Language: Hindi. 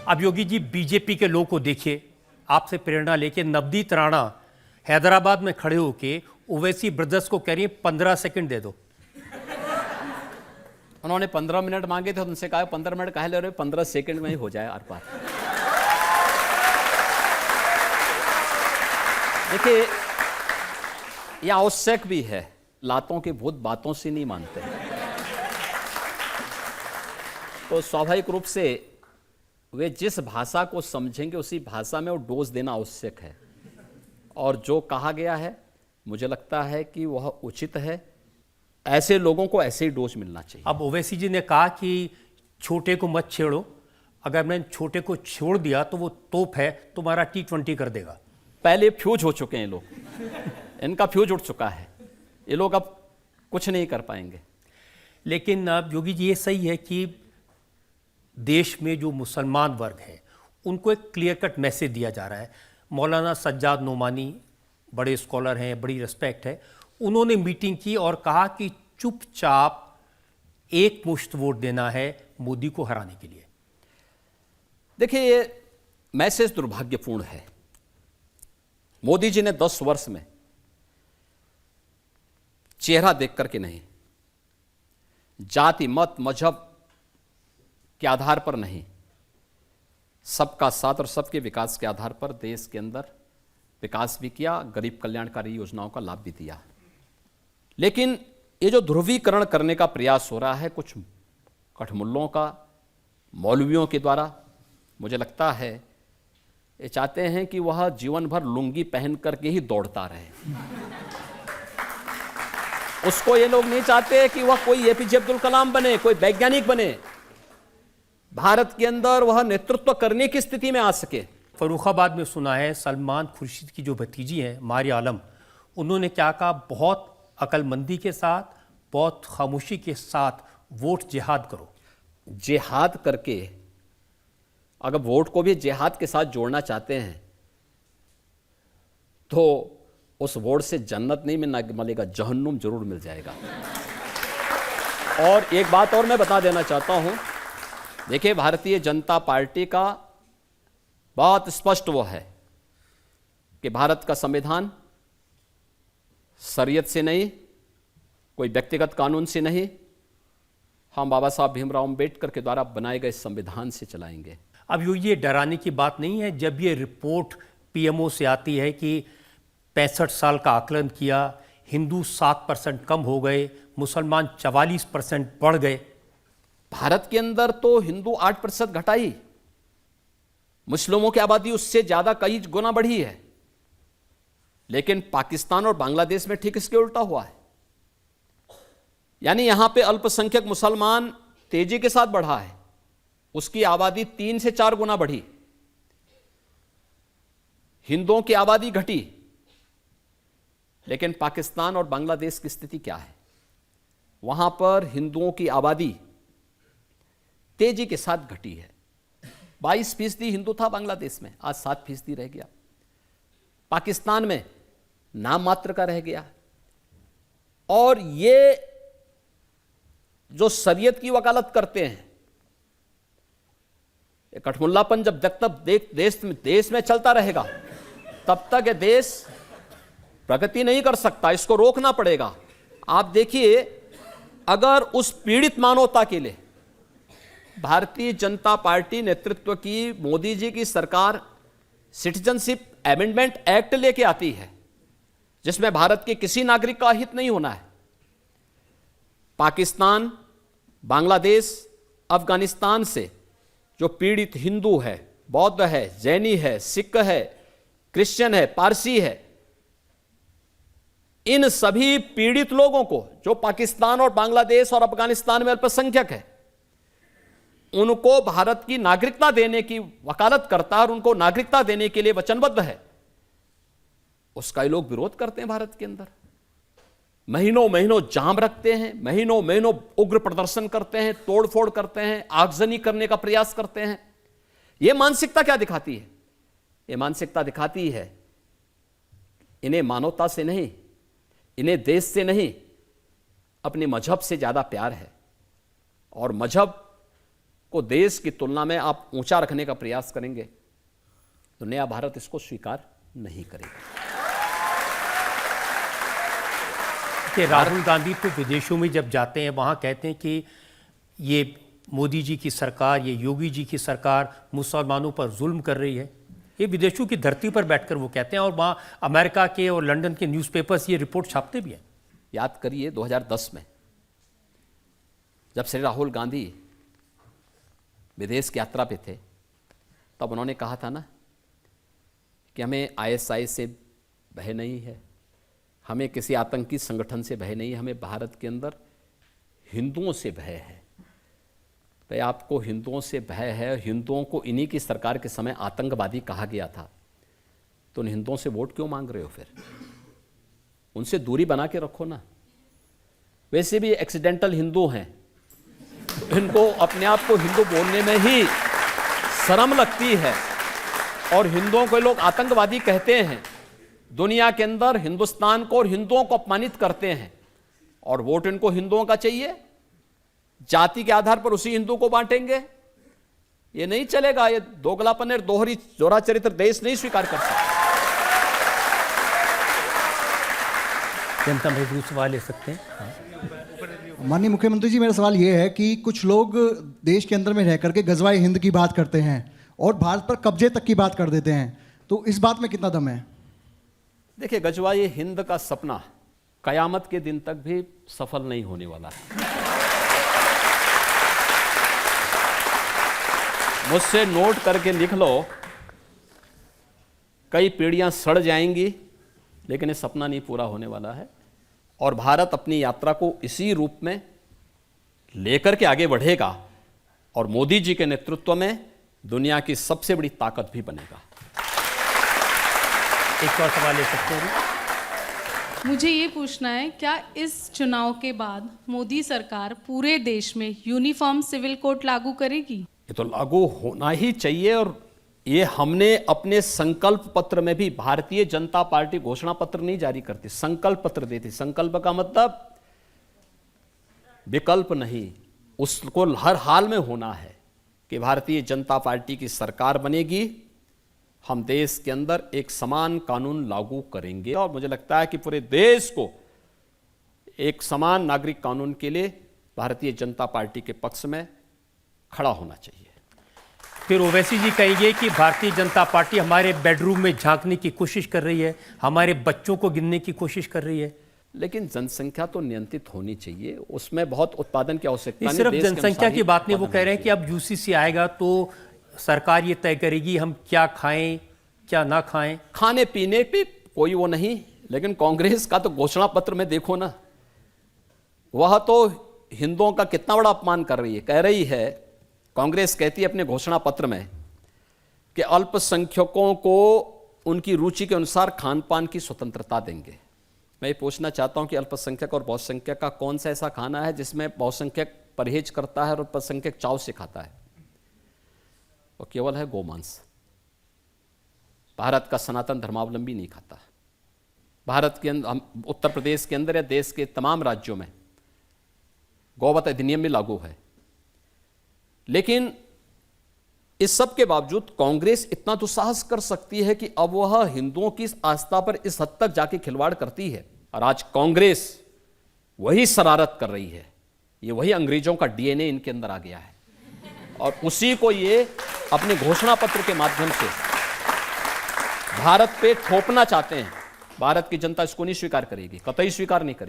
अब योगी जी बीजेपी के लोग को देखिए, आपसे प्रेरणा लेके नवदीप राणा हैदराबाद में खड़े होके ओवैसी ब्रदर्स को कह रही है 15 सेकंड दे दो। उन्होंने 15 मिनट मांगे थे, उनसे कहा 15 मिनट काहे ले रहे हो, 15 सेकंड में ही हो जाए आर पार। देखिए, यह आवश्यक भी है, लातों के भूत बातों से नहीं मानते। तो स्वाभाविक रूप से वे जिस भाषा को समझेंगे उसी भाषा में वो डोज देना आवश्यक है, और जो कहा गया है मुझे लगता है कि वह उचित है। ऐसे लोगों को ऐसे ही डोज मिलना चाहिए। अब ओवैसी जी ने कहा कि छोटे को मत छेड़ो, अगर मैंने छोटे को छोड़ दिया तो वो तोप है, तुम्हारा T20 कर देगा। पहले फ्यूज हो चुके हैं लोग, इनका फ्यूज उठ चुका है, ये लोग अब कुछ नहीं कर पाएंगे। लेकिन अब योगी जी ये सही है कि देश में जो मुसलमान वर्ग है उनको एक क्लियर कट मैसेज दिया जा रहा है। मौलाना सज्जाद नोमानी बड़े स्कॉलर हैं, बड़ी रिस्पेक्ट है, उन्होंने मीटिंग की और कहा कि चुपचाप एक मुश्त वोट देना है मोदी को हराने के लिए। देखिए, ये मैसेज दुर्भाग्यपूर्ण है। मोदी जी ने 10 वर्ष में चेहरा देख करके नहीं, जाति मत मजहब के आधार पर नहीं, सबका साथ और सबके विकास के आधार पर देश के अंदर विकास भी किया, गरीब कल्याणकारी योजनाओं का लाभ भी दिया। लेकिन ये जो ध्रुवीकरण करने का प्रयास हो रहा है कुछ कठमुल्लों का, मौलवियों के द्वारा, मुझे लगता है ये चाहते हैं कि वह जीवन भर लुंगी पहन करके ही दौड़ता रहे। उसको ये लोग नहीं चाहते कि वह कोई एपीजे अब्दुल कलाम बने, कोई वैज्ञानिक बने, भारत के अंदर वह नेतृत्व करने की स्थिति में आ सके। फर्रुखाबाद में सुना है सलमान खुर्शीद की जो भतीजी हैं मारिया आलम, उन्होंने क्या कहा, बहुत अकलमंदी के साथ, बहुत खामोशी के साथ वोट जिहाद करो। जिहाद करके अगर वोट को भी जिहाद के साथ जोड़ना चाहते हैं तो उस वोट से जन्नत नहीं मिलेगा, जहन्नुम जरूर मिल जाएगा। और एक बात और मैं बता देना चाहता हूं, देखिए, भारतीय जनता पार्टी का बहुत स्पष्ट वो है कि भारत का संविधान शरीयत से नहीं, कोई व्यक्तिगत कानून से नहीं, हम बाबा साहब भीमराव अंबेडकर के द्वारा बनाए गए संविधान से चलाएंगे। अब ये डराने की बात नहीं है जब ये रिपोर्ट पीएमओ से आती है कि 65 साल का आकलन किया, हिंदू 7% कम हो गए, मुसलमान 44% बढ़ गए। भारत के अंदर तो हिंदू 8% घटाई, मुस्लिमों की आबादी उससे ज्यादा कई गुना बढ़ी है। लेकिन पाकिस्तान और बांग्लादेश में ठीक इसके उल्टा हुआ है, यानी यहां पे अल्पसंख्यक मुसलमान तेजी के साथ बढ़ा है, उसकी आबादी 3 से 4 गुना बढ़ी। हिंदुओं की आबादी घटी, लेकिन पाकिस्तान और बांग्लादेश की स्थिति क्या है, वहां पर हिंदुओं की आबादी तेजी के साथ घटी है। 22% हिंदू था बांग्लादेश में, आज 7% रह गया। पाकिस्तान में नाम मात्र का रह गया। और ये जो शरीयत की वकालत करते हैं, कठमुल्लापन जब तक देश में चलता रहेगा तब तक ये देश प्रगति नहीं कर सकता, इसको रोकना पड़ेगा। आप देखिए, अगर उस पीड़ित मानवता के लिए भारतीय जनता पार्टी नेतृत्व की मोदी जी की सरकार सिटीजनशिप अमेंडमेंट एक्ट लेके आती है, जिसमें भारत के किसी नागरिक का हित नहीं होना है, पाकिस्तान, बांग्लादेश, अफगानिस्तान से जो पीड़ित हिंदू है, बौद्ध है, जैनी है, सिख है, क्रिश्चियन है, पारसी है, इन सभी पीड़ित लोगों को जो पाकिस्तान और बांग्लादेश और अफगानिस्तान में अल्पसंख्यक है, उनको भारत की नागरिकता देने की वकालत करता है और उनको नागरिकता देने के लिए वचनबद्ध है, उसका ही लोग विरोध करते हैं। भारत के अंदर महीनों महीनों जाम रखते हैं, महीनों महीनों उग्र प्रदर्शन करते हैं, तोड़फोड़ करते हैं, आगजनी करने का प्रयास करते हैं। यह मानसिकता क्या दिखाती है? यह मानसिकता दिखाती है इन्हें मानवता से नहीं, इन्हें देश से नहीं, अपने मजहब से ज्यादा प्यार है। और मजहब को देश की तुलना में आप ऊंचा रखने का प्रयास करेंगे तो नया भारत इसको स्वीकार नहीं करेगा। कि राहुल गांधी तो विदेशों में जब जाते हैं वहाँ कहते हैं कि ये मोदी जी की सरकार, ये योगी जी की सरकार मुसलमानों पर जुल्म कर रही है। ये विदेशों की धरती पर बैठकर वो कहते हैं और वहाँ अमेरिका के और लंदन के न्यूज़पेपर्स ये रिपोर्ट छापते भी हैं। याद करिए 2010 में जब श्री राहुल गांधी विदेश की यात्रा पे थे तब उन्होंने कहा था ना कि हमें आईएसआई से भय नहीं है, हमें किसी आतंकी संगठन से भय नहीं है, हमें भारत के अंदर हिंदुओं से भय है। तो आपको हिंदुओं से भय है, हिंदुओं को इन्हीं की सरकार के समय आतंकवादी कहा गया था, तो उन हिंदुओं से वोट क्यों मांग रहे हो? फिर उनसे दूरी बना के रखो ना। वैसे भी एक्सीडेंटल हिंदू हैं, इनको अपने आप को हिंदू बोलने में ही शर्म लगती है और हिंदुओं को लोग आतंकवादी कहते हैं। दुनिया के अंदर हिंदुस्तान को और हिंदुओं को अपमानित करते हैं और वोट इनको हिंदुओं का चाहिए। जाति के आधार पर उसी हिंदू को बांटेंगे, ये नहीं चलेगा। ये दोगलापन और दोहरी जोरा चरित्र देश नहीं स्वीकार कर सकता। जनता महबूब सवाल ले सकते हैं। माननीय मुख्यमंत्री जी, मेरा सवाल ये है कि कुछ लोग देश के अंदर में रह करके गजवाए हिंद की बात करते हैं और भारत पर कब्जे तक की बात कर देते हैं, तो इस बात में कितना दम है? देखिए, गजवाए हिंद का सपना कयामत के दिन तक भी सफल नहीं होने वाला है। मुझसे नोट करके लिख लो, कई पीढ़ियां सड़ जाएंगी लेकिन ये सपना नहीं पूरा होने वाला है और भारत अपनी यात्रा को इसी रूप में लेकर के आगे बढ़ेगा और मोदी जी के नेतृत्व में दुनिया की सबसे बड़ी ताकत भी बनेगा। एक और सवाल ले सकते हैं। मुझे ये पूछना है, क्या इस चुनाव के बाद मोदी सरकार पूरे देश में यूनिफॉर्म सिविल कोड लागू करेगी? ये तो लागू होना ही चाहिए और ये हमने अपने संकल्प पत्र में भी, भारतीय जनता पार्टी घोषणा पत्र नहीं जारी करती, संकल्प पत्र देती। संकल्प का मतलब विकल्प नहीं, उसको हर हाल में होना है कि भारतीय जनता पार्टी की सरकार बनेगी, हम देश के अंदर एक समान कानून लागू करेंगे और मुझे लगता है कि पूरे देश को एक समान नागरिक कानून के लिए भारतीय जनता पार्टी के पक्ष में खड़ा होना चाहिए। फिर ओवैसी जी कहेंगे कि भारतीय जनता पार्टी हमारे बेडरूम में झांकने की कोशिश कर रही है, हमारे बच्चों को गिनने की कोशिश कर रही है। लेकिन जनसंख्या तो नियंत्रित होनी चाहिए, उसमें बहुत उत्पादन की आवश्यकता नहीं। सिर्फ जनसंख्या की बात नहीं, वो कह रहे हैं कि अब यूसीसी आएगा तो सरकार ये तय करेगी हम क्या खाएं क्या ना खाएं। खाने पीने पे कोई वो नहीं, लेकिन कांग्रेस का तो घोषणा पत्र में देखो ना, वह तो हिंदुओं का कितना बड़ा अपमान कर रही है। कह रही है, कांग्रेस कहती है अपने घोषणा पत्र में कि अल्पसंख्यकों को उनकी रुचि के अनुसार खान पान की स्वतंत्रता देंगे। मैं ये पूछना चाहता हूं कि अल्पसंख्यक और बहुसंख्यक का कौन सा ऐसा खाना है जिसमें बहुसंख्यक परहेज करता है और अल्पसंख्यक चाव से खाता है? वो केवल है गोमांस। भारत का सनातन धर्मावलंबी नहीं खाता। भारत के अंदर, उत्तर प्रदेश के अंदर या देश के तमाम राज्यों में गौवध अधिनियम भी लागू है। लेकिन इस सब के बावजूद कांग्रेस इतना दुस्साहस कर सकती है कि अब वह हिंदुओं की आस्था पर इस हद तक जाके खिलवाड़ करती है और आज कांग्रेस वही शरारत कर रही है। ये वही अंग्रेजों का डीएनए इनके अंदर आ गया है और उसी को ये अपने घोषणा पत्र के माध्यम से भारत पे थोपना चाहते हैं। भारत की जनता इसको नहीं स्वीकार करेगी, कतई स्वीकार नहीं करेगी।